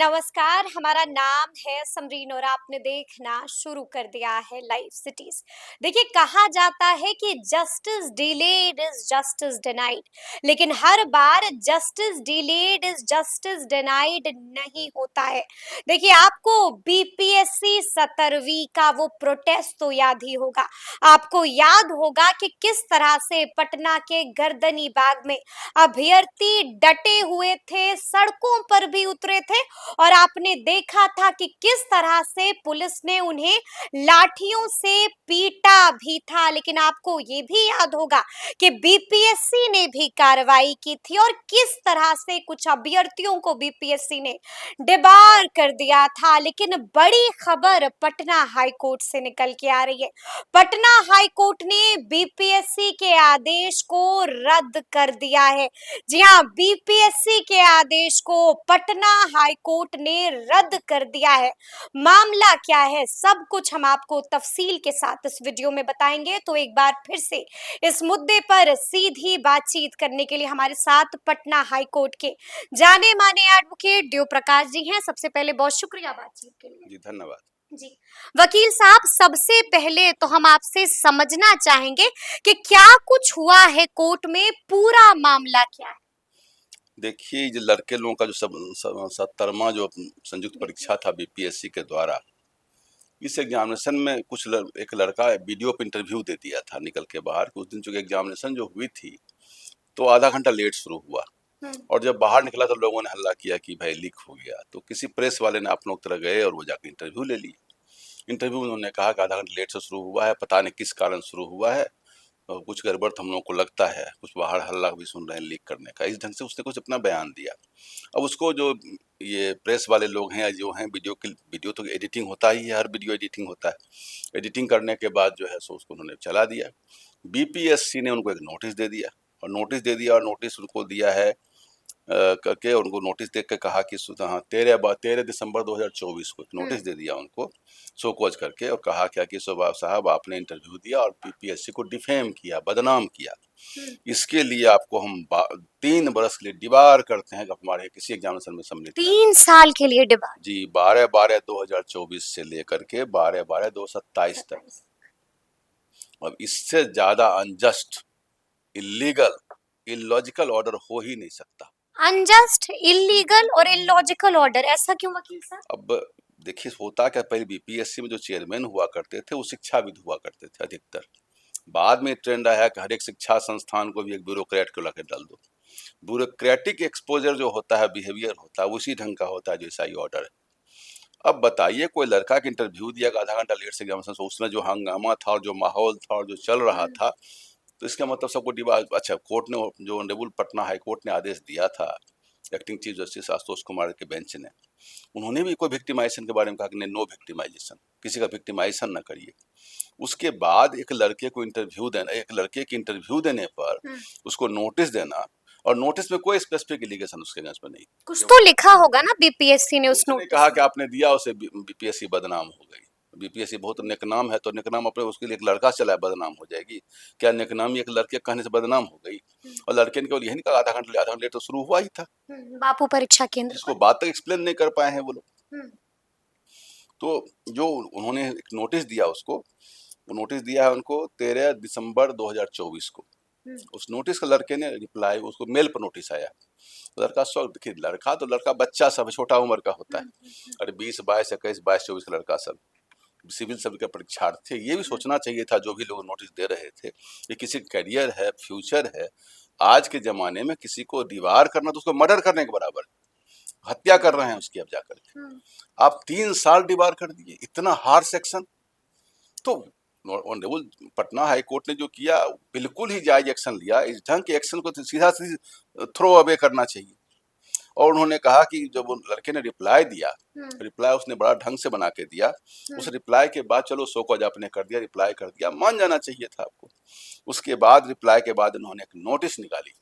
नमस्कार, हमारा नाम है समरीन और आपने देखना शुरू कर दिया है लाइव सिटीज। देखिए, कहा जाता है कि justice delayed is justice denied, लेकिन हर बार justice delayed is justice denied नहीं होता है। देखिए, आपको बीपीएससी 17वीं का वो प्रोटेस्ट तो याद ही होगा। आपको याद होगा कि किस तरह से पटना के गर्दनी बाग में अभ्यर्थी डटे हुए थे, सड़कों पर भी उतरे थे और आपने देखा था कि किस तरह से पुलिस ने उन्हें लाठियों से पीटा भी था। लेकिन आपको ये भी याद होगा कि बीपीएससी ने भी कार्रवाई की थी और किस तरह से कुछ अभ्यर्थियों को बीपीएससी ने डिबार कर दिया था। लेकिन बड़ी खबर पटना हाई कोर्ट से निकल के आ रही है। पटना हाई कोर्ट ने बीपीएससी के आदेश को रद्द कर दिया है। जी हाँ, बीपीएससी के आदेश को पटना हाई कोर्ट ने रद्द कर दिया है। मामला क्या है, सब कुछ हम आपको तफसील के साथ इस वीडियो में बताएंगे। तो एक बार फिर से इस मुद्दे पर सीधी बातचीत करने के लिए हमारे साथ पटना हाई कोर्ट के जाने माने एडवोकेट देव प्रकाश जी हैं। सबसे पहले बहुत शुक्रिया बातचीत के लिए। जी धन्यवाद। जी, वकील साहब, सबसे पहले तो हम आपसे समझना चाहेंगे कि क्या कुछ हुआ है कोर्ट में, पूरा मामला क्या है। देखिए, जो लड़के लोगों का जो 70वां जो संयुक्त परीक्षा था बीपीएससी के द्वारा, इस एग्जामिनेशन में एक लड़का वीडियो पे इंटरव्यू दे दिया था निकल के बाहर। उस दिन चूंकि एग्जामिनेशन जो हुई थी तो आधा घंटा लेट शुरू हुआ और जब बाहर निकला तो लोगों ने हल्ला किया कि भाई लीक हो गया। तो किसी प्रेस वाले ने आप लोग तरह गए और वो जाकर इंटरव्यू ले ली। इंटरव्यू में उन्होंने कहा कि आधा घंटा लेट से शुरू हुआ है, पता नहीं किस कारण शुरू हुआ है, कुछ गड़बड़ तो हम लोगों को लगता है, कुछ बाहर हल्ला भी सुन रहे हैं लीक करने का। इस ढंग से उसने कुछ अपना बयान दिया। अब उसको जो ये प्रेस वाले लोग हैं या जो हैं, वीडियो तो एडिटिंग होता ही है, हर वीडियो एडिटिंग होता है। एडिटिंग करने के बाद जो है सो उसको उन्होंने चला दिया। बीपीएससी ने उनको एक नोटिस दे दिया और नोटिस उनको दिया है करके उनको नोटिस देख के कहा कि हाँ 13 दिसंबर 2024 को एक नोटिस दे दिया उनको शो कॉज करके, और कहा क्या कि साहब आपने इंटरव्यू दिया और बीपीएससी को डिफेम किया, बदनाम किया। इसके लिए आपको हम 3 बरस के लिए डिबार करते हैं कि हमारे किसी एग्जामिनेशन में सम्मिलित न 3 साल के लिए डिबार। जी, 12/12/2024 से लेकर के 12/12/2027 तक। अब इससे ज्यादा अनजस्ट, इलीगल, इलॉजिकल ऑर्डर हो ही नहीं सकता। अनजस्ट, इलीगल और इलॉजिकल ऑर्डर, ऐसा क्यों वकील साहब? अब देखिए, होता क्या, पहले बीपीएससी में जो चेयरमैन हुआ करते थे वो शिक्षाविद हुआ करते थे अधिकतर। बाद में ट्रेंड आया कि हर एक शिक्षा संस्थान को भी एक ब्यूरोक्रेट को लाके डाल दो। ब्यूरोक्रेटिक एक्सपोजर जो होता है, बिहेवियर होता है, उसी ढंग का होता है जैसा ये ऑर्डर है। अब बताइए, कोई लड़का का इंटरव्यू दिया आधा घंटा लेट से एग्जामिनेशन, तो उसमें जो हंगामा था और जो माहौल था और जो चल रहा था, तो इसका मतलब सबको डिबा अच्छा, कोर्ट ने जो ऑनरेबल पटना हाई कोर्ट ने आदेश दिया था acting chief justice Ashutosh Kumar के बेंच ने, उन्होंने भी कोई विक्टिमाइजेशन के बारे में कहा कि नो विक्टिमाइजेशन, किसी का विक्टिमाइजेशन ना करिए। उसके बाद एक लड़के के इंटरव्यू देने पर उसको नोटिस देना, और नोटिस में कोई स्पेसिफिक एलिगेशन उसके अगेंस्ट में नहीं। कुछ तो लिखा होगा ना बीपीएससी ने उस उसने नोटिस कहा में। कि आपने दिया, उसे बीपीएससी बदनाम हो गई। बीपीएससी बहुत नेकनाम है, तो नेकनाम अपने उसके लिए एक लड़का चला है, बदनाम हो जाएगी क्या? नेकनामी एक लड़के कहने से बदनाम हो गई? और लड़के ने केवल यही नहीं कहा, आधा घंटा लेट तो शुरू हुआ ही था, बापू परीक्षा केंद्र जिसको पर। बात तक एक्सप्लेन नहीं कर पाए हैं वो लोग। हम्म, तो जो उन्होंने एक नोटिस दिया उसको, वो नोटिस दिया है उनको 13 दिसंबर 2024 को। उस नोटिस का लड़के ने रिप्लाई, उसको मेल पर नोटिस आया। लड़का देखिए, लड़का तो लड़का बच्चा सब छोटा उम्र का होता है। अरे 20 22 21 22 24 का लड़का सब सिविल सब के परीक्षार्थी थे। ये भी सोचना चाहिए था जो भी लोग नोटिस दे रहे थे, ये किसी करियर है, फ्यूचर है। आज के जमाने में किसी को दीवार करना तो उसको मर्डर करने के बराबर, हत्या कर रहे हैं उसकी। अब जाकर के आप 3 साल दीवार कर दिए, इतना हार्ड सेक्शन। तो ऑनरेबल पटना हाई कोर्ट ने जो किया, बिल्कुल ही जायज एक्शन लिया। इस ढंग के एक्शन को तो सीधा थ्रो अवे करना चाहिए। और उन्होंने कहा कि जब वो लड़के ने रिप्लाई दिया, रिप्लाई उसने बड़ा ढंग से बना के दिया। उस रिप्लाई के बाद चलो शो कॉज आपने कर दिया, रिप्लाई कर दिया, मान जाना चाहिए था आपको। उसके बाद रिप्लाई के बाद उन्होंने एक नोटिस निकाली,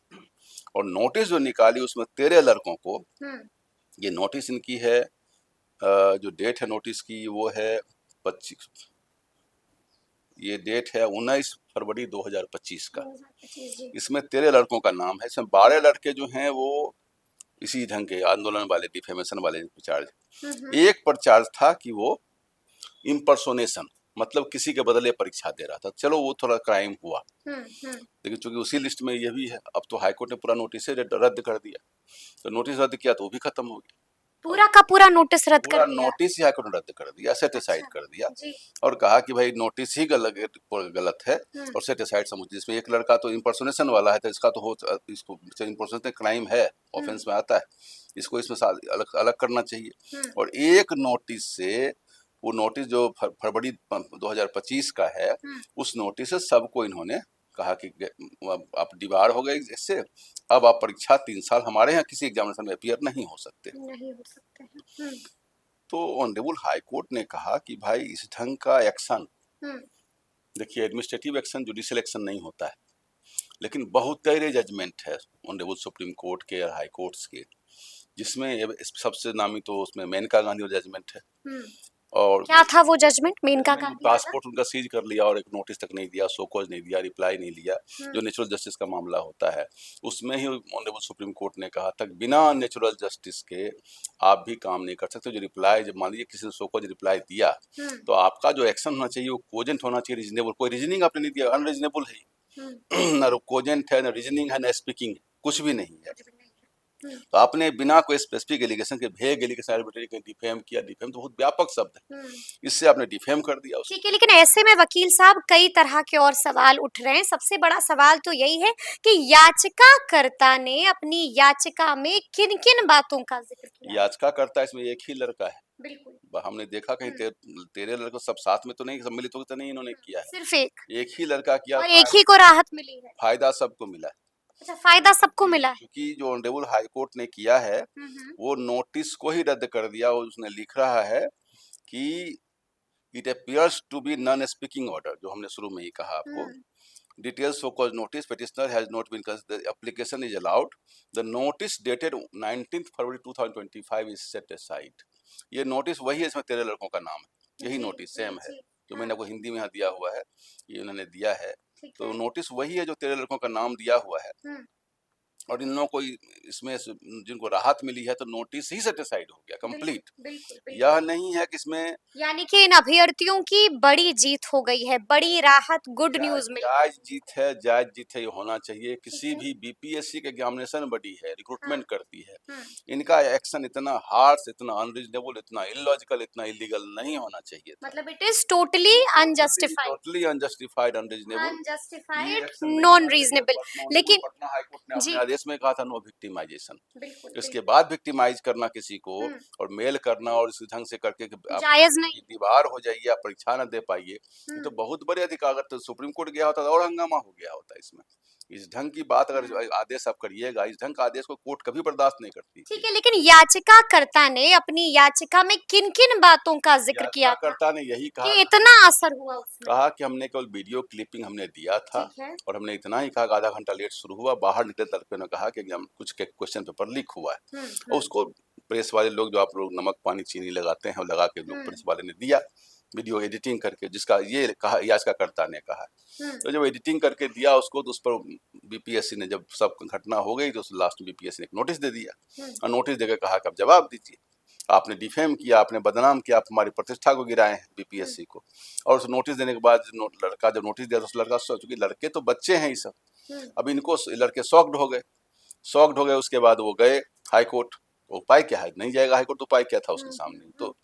और नोटिस जो निकाली उसमें 13 लड़कों को, ये नोटिस इनकी है, जो डेट है नोटिस की वो है 25, ये डेट है 19 फरवरी 2025 का। इसमें 13 लड़कों का नाम है। इसमें 12 लड़के जो हैं वो इसी ढंग के आंदोलन वाले डिफेमेशन वाले चार्ज। एक पर चार्ज था कि वो इम्पर्सोनेशन, मतलब किसी के बदले परीक्षा दे रहा था। चलो वो थोड़ा क्राइम हुआ, लेकिन चूंकि उसी लिस्ट में ये भी है, अब तो हाईकोर्ट ने पूरा नोटिस रद्द कर दिया। तो नोटिस रद्द किया तो वो भी खत्म हो गया, पूरा का पूरा नोटिस रद्द पूरा कर दिया। नोटिस ही हाईकोर्ट ने रद्द कर दिया, सेट असाइड अच्छा, कर दिया। जी। और कहा कि भाई नोटिस ही गलत है और सेट असाइड समझ। जिसमें एक लड़का तो इम्पर्सोनेशन वाला है, तो इसका तो इसको इम्पर्सोनेशन क्राइम है, ऑफेंस में आता है, इसको इसमें अलग अलग करना चाहिए। और एक नोटिस से, वो नोटिस जो फरवरी 2025 का है, उस नोटिस से सबको इन्होंने कहा कि आप डिबार हो गए इससे, अब आप परीक्षा 3 साल हमारे यहाँ किसी एग्जामिनेशन में अपीयर नहीं हो सकते। हैं। तो ऑनरेबल हाई कोर्ट ने कहा कि भाई इस ढंग का एक्शन, देखिए एडमिनिस्ट्रेटिव एक्शन जुडिशियल एक्शन नहीं होता है, लेकिन बहुत सारे जजमेंट है ऑनरेबल सुप्रीम कोर्ट के और हाई कोर्ट्स के, जिसमें सबसे नामी तो उसमें मेनका गांधी जजमेंट है। और क्या था वो जजमेंट मेनका गांधी वाला? पासपोर्ट उनका सीज कर लिया और एक नोटिस तक नहीं दिया, शोकॉज नहीं दिया, रिप्लाई नहीं लिया, जो नेचुरल जस्टिस का मामला होता है। उसमें ही ऑनरेबल सुप्रीम कोर्ट ने कहा था बिना नेचुरल जस्टिस के आप भी काम नहीं कर सकते। जो रिप्लाई, जब मान लीजिए किसी ने शोकॉज रिप्लाई दिया, तो आपका जो एक्शन होना चाहिए वो कोजेंट होना चाहिए, रीजनेबल। कोई रीजनिंग आपने नहीं दिया, अनरीजनेबल है। ना कोजेंट है, ना रीजनिंग है, ना स्पीकिंग, कुछ भी नहीं है। तो आपने बिना कोई स्पेसिफिक एलिगेशन के भेग एलिगेशन आर्बिट्रेरी डिफेम किया। डिफेम तो बहुत व्यापक शब्द है, इससे आपने डिफेम कर दिया उसको। ठीक है, लेकिन ऐसे में वकील साहब कई तरह के और सवाल उठ रहे हैं। सबसे बड़ा सवाल तो यही है कि याचिकाकर्ता ने अपनी याचिका में किन किन बातों का जिक्र किया? याचिकाकर्ता इसमें एक ही लड़का है। बिल्कुल हमने देखा कहीं तेरे लड़के सब साथ में तो नहीं सम्मिलित होकर तो नहीं इन्होंने किया है, सिर्फ एक ही लड़का किया, और एक ही को राहत मिली है। फायदा सबको मिला है। अच्छा, फायदा सबको मिला है। क्योंकि जो ऑनरेबल हाई कोर्ट ने किया है वो नोटिस को ही रद्द कर दिया। उसने लिख रहा है कि it appears to be non speaking order, जो हमने शुरू में ही कहा आपको। Details so called notice petitioner has not been considered. The application is allowed. The notice dated 19th February 2025 is set aside. ये नोटिस वही है, इसमें तेरे लड़कों का नाम है, यही नोटिस सेम है जो मैंने आपको हिंदी में यहाँ दिया हुआ है, ये उन्होंने दिया है। तो नोटिस वही है जो तेरे लड़कों का नाम दिया हुआ है। और इन लोगों को इसमें जिनको राहत मिली है तो नोटिस ही सेटिस्फाइड हो गया कंप्लीट। यह नहीं है कि इसमें, यानी कि इन अभ्यर्थियों की बड़ी जीत हो गई है, बड़ी राहत, गुड न्यूज मिली। जायज जीत है, जायज जीत है, ये होना चाहिए। किसी भी बीपीएससी के एग्जामिनेशन बड़ी है, रिक्रूटमेंट करती है, इनका एक्शन इतना हार्श, इतना अनरीजनेबल, इतना इलॉजिकल, इतना इलीगल नहीं होना चाहिए। मतलब it is totally unjustified, totally unjustified, unreasonable, unjustified, non reasonable. लेकिन पटना हाई कोर्ट ने अपने आदेश में कहा था नो विक्टिमाइजेशन। बिल्कुल इसके बाद विक्टिमाइज करना किसी को और मेल करना और इस ढंग से करके जायज नहीं, दीवार हो जाइए, आप परीक्षा न दे पाइए, तो बहुत बड़े अधिकार। अगर तो सुप्रीम कोर्ट गया होता और हंगामा हो गया होता इसमें। इस ढंग की बात अगर आदेश आप करिएगा, इस ढंग का आदेश को कोर्ट कभी बर्दाश्त नहीं करती। ठीक है, लेकिन याचिकाकर्ता ने अपनी याचिका में किन किन बातों का जिक्र किया? याचिकाकर्ता ने यही कहा कि इतना असर हुआ उसमें। कहा कि हमने केवल वीडियो क्लिपिंग हमने दिया था और हमने इतना ही कहा, आधा घंटा लेट शुरू हुआ, बाहर निकले लड़के ने कहा कि कुछ क्वेश्चन पेपर लीक हुआ है, और उसको प्रेस वाले लोग, जो आप लोग नमक पानी चीनी लगाते हैं, लगा के लोग प्रेस वाले ने दिया वीडियो एडिटिंग करके, जिसका ये कहा याचिकाकर्ता ने कहा। तो जब एडिटिंग करके दिया उसको, तो उस पर बीपीएससी ने, जब सब घटना हो गई तो लास्ट में बीपीएससी ने एक नोटिस दे दिया और नोटिस देकर कहा कि अब जवाब दीजिए, आपने डिफेम किया, आपने बदनाम किया, आप हमारी प्रतिष्ठा को गिराए हैं बीपीएससी को। और उस नोटिस देने के बाद लड़का जब नोटिस दिया तो उस लड़का, चूंकि लड़के तो बच्चे हैं ये सब, अब इनको लड़के शॉक्ड हो गए। उसके बाद वो गए हाई कोर्ट। उपाय क्या है, नहीं जाएगा हाई कोर्ट तो उपाय क्या था उसके सामने। तो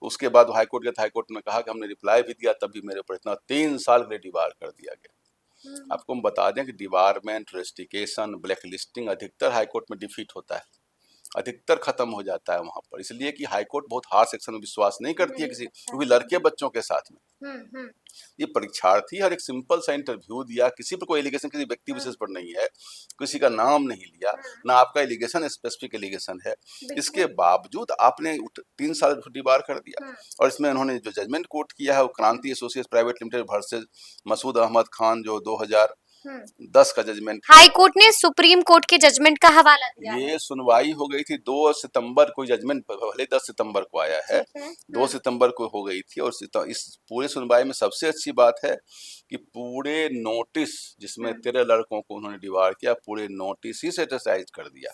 उसके बाद हाई कोर्ट गया, हाई कोर्ट ने कहा कि हमने रिप्लाई भी दिया, तब भी मेरे ऊपर इतना 3 साल के लिए डिबार कर दिया गया। आपको हम बता दें कि डिबारमेंट, रेस्टिकेशन, ब्लैक लिस्टिंग अधिकतर हाई कोर्ट में डिफीट होता है, अधिकतर खत्म हो जाता है वहां पर, इसलिए कि हाई कोर्ट बहुत हार्श एक्शन में विश्वास नहीं करती है किसी, क्योंकि लड़के बच्चों के साथ में। ये परीक्षार्थी हर एक सिंपल सा इंटरव्यू दिया, किसी पर कोई एलिगेशन किसी व्यक्ति विशेष पर नहीं है, किसी का नाम नहीं लिया, ना आपका एलिगेशन स्पेसिफिक एलिगेशन है, इसके बावजूद आपने 3 साल डिबार कर दिया। और इसमें उन्होंने जो जजमेंट कोर्ट किया है वो Kranti associates private limited versus Masood Ahmad Khan, जो 2000 10 का जजमेंट है। हाई कोर्ट ने सुप्रीम कोर्ट के जजमेंट का हवाला दिया है। ये सुनवाई हो गई थी 2 सितंबर को, जजमेंट पहले 10 सितंबर को आया है, ठीक है। 2 सितंबर को हो गई थी। और इस पूरे सुनवाई में सबसे अच्छी बात है कि पूरे नोटिस जिसमें 13 लड़कों को उन्होंने डिवार किया, पूरे नोटिस ही सेटिसाइज कर दिया।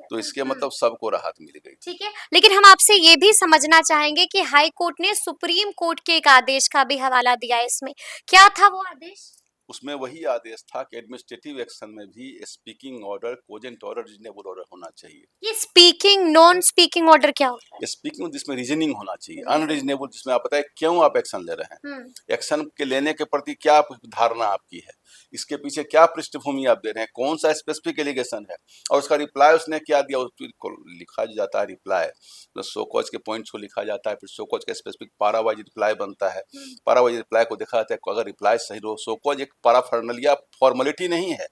तो इसके मतलब सबको राहत मिल गई। ठीक है, लेकिन हम आपसे ये भी समझना चाहेंगे कि हाई कोर्ट ने सुप्रीम कोर्ट के एक आदेश का भी हवाला दिया है इसमें, क्या था वो आदेश? उसमें वही आदेश था कि एडमिनिस्ट्रेटिव एक्शन में भी speaking order, cogent order, reasonable order होना चाहिए। ये स्पीकिंग नॉन स्पीकिंग ऑर्डर क्या होता है? स्पीकिंग जिसमें रीजनिंग होना चाहिए, अनरीजनेबल जिसमें आप बताएं क्यों आप एक्शन ले रहे हैं, एक्शन के लेने के प्रति क्या धारणा आपकी है, इसके पीछे क्या पृष्ठभूमि आप दे रहे हैं, कौन सा स्पेसिफिक एलिगेशन है, और उसका रिप्लाई उसने क्या दिया, उसको लिखा जाता है रिप्लाई, तो सोकॉज के पॉइंट्स को लिखा जाता है, फिर सोकॉज का स्पेसिफिक पारावाइज रिप्लाई बनता है, पारावाइज रिप्लाई को देखा जाता है, अगर रिप्लाई सही हो, सोकॉज एक पाराफर्नलिया फॉर्मेलिटी नहीं है,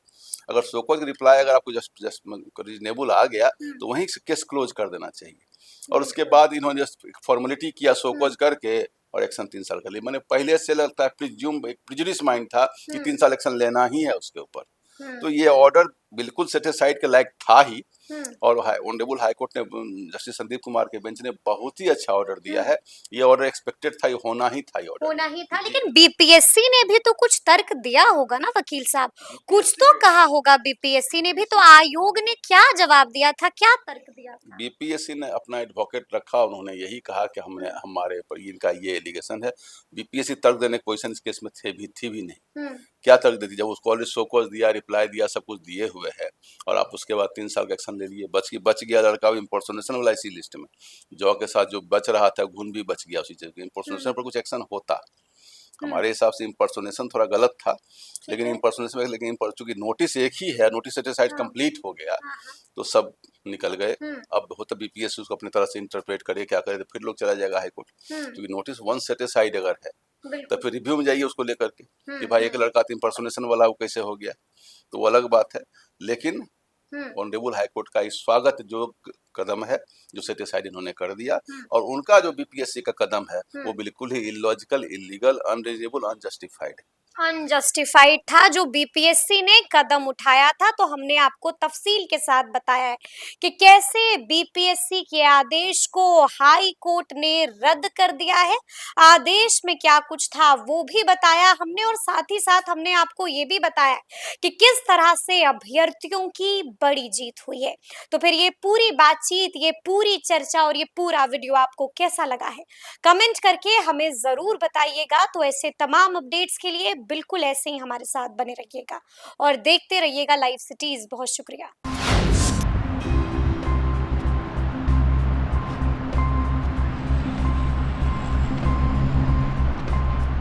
अगर सोकॉज रिप्लाई अगर आपको जस्ट रीजनेबल आ गया तो वहीं से केस क्लोज कर देना चाहिए। और उसके बाद इन्होंने फॉर्मेलिटी किया सोकॉज करके और एक्शन 3 साल का लिया। मैंने पहले से लगता है प्रिज्यूम एक प्रिजुडिस माइंड था कि 3 साल एक्शन लेना ही है उसके ऊपर। तो ये ऑर्डर बिल्कुल सेटिसाइड के लायक था ही। और ऑनरेबल हाई कोर्ट ने, जस्टिस संदीप कुमार के बेंच ने बहुत ही अच्छा ऑर्डर दिया है। ये ऑर्डर एक्सपेक्टेड था, ये होना ही था, ये ऑर्डर होना ही था। लेकिन बीपीएससी ने भी तो कुछ तर्क दिया होगा ना वकील साहब, कुछ तो कहा होगा बीपीएससी ने भी, तो आयोग ने क्या जवाब दिया था, क्या तर्क दिया था? बीपीएससी ने अपना एडवोकेट रखा, उन्होंने यही कहा कि हमने हमारे पर इनका ये एलिगेशन है। बीपीएससी तर्क देने की पोजीशन इस केस में थी भी नहीं। क्या तर्क देती, जब उसको ऑलरेडी शोकॉज दिया, रिप्लाई दिया, सब कुछ दिए हुए है, और आप उसके बाद 3 साल का एक्शन ले लिए, बच गया लड़का इम्पर्सोनेशन वाला इसी लिस्ट में, जॉ के साथ जो बच रहा था घुन भी बच गया उसी चीज के। इम्पर्सोनेशन पर कुछ एक्शन होता, हमारे हिसाब से इम्पर्सोनेशन थोड़ा गलत था, लेकिन इम्पर्सोनेशन में, लेकिन चूंकि नोटिस एक ही है, नोटिस सेटिसाइड कंप्लीट हो गया, तो सब निकल गए। अब होता बीपीएससी उसको अपनी तरह से इंटरप्रेट करे, क्या करे, तो फिर लोग चला जाएगा हाई कोर्ट, क्योंकि नोटिस वन सेटिसाइड अगर है तो फिर रिव्यू में जाइए उसको लेकर के कि भाई एक लड़का इम्पर्सोनेशन वाला वो कैसे हो गया, तो वो अलग बात है। लेकिन ऑनरेबल हाई कोर्ट का इस स्वागत जो कदम है, जो सेटिसाइड इन्होंने कर दिया, और उनका जो बीपीएससी का कदम है वो बिल्कुल ही इलॉजिकल, इलीगल, अनरीजनेबल, अनजस्टिफाइड है। अनजस्टिफाइड था जो बीपीएससी ने कदम उठाया था। तो हमने आपको तफसील के साथ बताया है कि कैसे बीपीएससी के आदेश को हाई कोर्ट ने रद्द कर दिया है। आदेश में क्या कुछ था वो भी बताया हमने, और साथ ही साथ हमने आपको ये भी बताया कि किस तरह से अभ्यर्थियों की बड़ी जीत हुई है। तो फिर ये पूरी बातचीत, ये पूरी चर्चा और ये पूरा वीडियो आपको कैसा लगा है, कमेंट करके हमें जरूर बताइएगा। तो ऐसे तमाम अपडेट्स के लिए बिल्कुल ऐसे ही हमारे साथ बने रहिएगा और देखते रहिएगा लाइव सिटीज। बहुत शुक्रिया।